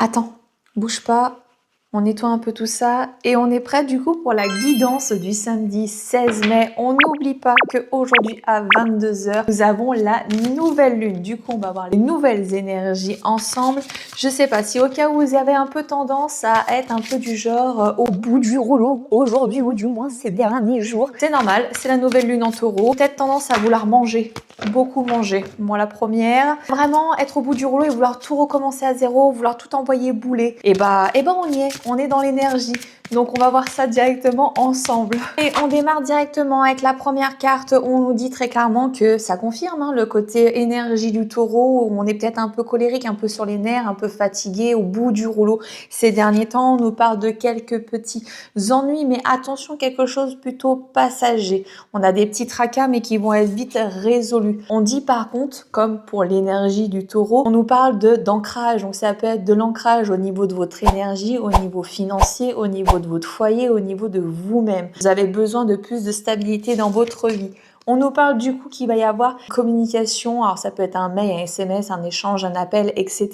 Attends, bouge pas, on nettoie un peu tout ça et on est prêt du coup pour la guidance du samedi 16 mai. On n'oublie pas qu'aujourd'hui à 22h, nous avons la nouvelle lune. Du coup, on va voir les nouvelles énergies ensemble. Je sais pas si au cas où vous avez un peu tendance à être un peu du genre au bout du rouleau aujourd'hui ou du moins ces derniers jours. C'est normal, c'est la nouvelle lune en taureau. Peut-être tendance à vouloir manger. Beaucoup manger. Moi, la première. Vraiment être au bout du rouleau et vouloir tout recommencer à zéro, vouloir tout envoyer bouler. Et bah, on y est. On est dans l'énergie. Donc, on va voir ça directement ensemble. Et on démarre directement avec la première carte où on nous dit très clairement que ça confirme le côté énergie du taureau où on est peut-être un peu colérique, un peu sur les nerfs, un peu fatigué, au bout du rouleau. Ces derniers temps, on nous parle de quelques petits ennuis, mais attention, quelque chose plutôt passager. On a des petits tracas, mais qui vont être vite résolus. On dit par contre, comme pour l'énergie du taureau, on nous parle d'ancrage. Donc ça peut être de l'ancrage au niveau de votre énergie, au niveau financier, au niveau de votre foyer, au niveau de vous-même. Vous avez besoin de plus de stabilité dans votre vie. On nous parle du coup qu'il va y avoir communication, alors ça peut être un mail, un SMS, un échange, un appel, etc.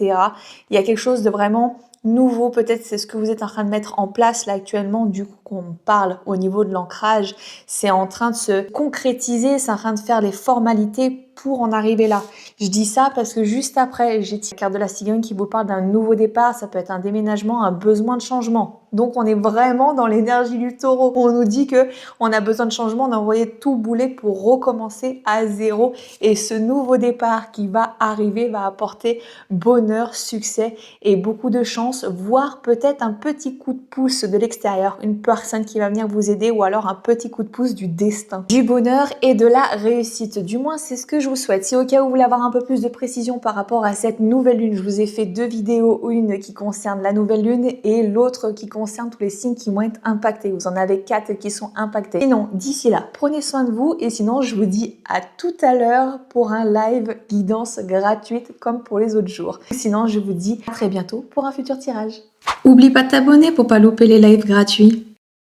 Il y a quelque chose de vraiment nouveau, peut-être c'est ce que vous êtes en train de mettre en place là actuellement, du coup qu'on parle au niveau de l'ancrage, c'est en train de se concrétiser, c'est en train de faire les formalités pour en arriver là. Je dis ça parce que juste après, j'ai la carte de la cigogne qui vous parle d'un nouveau départ, ça peut être un déménagement, un besoin de changement. Donc on est vraiment dans l'énergie du taureau. On nous dit que on a besoin de changement, d'envoyer tout bouler pour recommencer à zéro. Et ce nouveau départ qui va arriver va apporter bonheur, succès et beaucoup de chance, voire peut-être un petit coup de pouce de l'extérieur, une personne qui va venir vous aider ou alors un petit coup de pouce du destin, du bonheur et de la réussite. Du moins, c'est ce que je vous souhaite. Si au cas où vous voulez avoir un peu plus de précision par rapport à cette nouvelle lune, je vous ai fait 2 vidéos, une qui concerne la nouvelle lune et l'autre qui concerne tous les signes qui vont être impactés. Vous en avez 4 qui sont impactés. Sinon, d'ici là, prenez soin de vous et sinon, je vous dis à tout à l'heure pour un live guidance gratuite comme pour les autres jours. Sinon, je vous dis à très bientôt pour un futur tirage. Oublie pas de t'abonner pour pas louper les lives gratuits.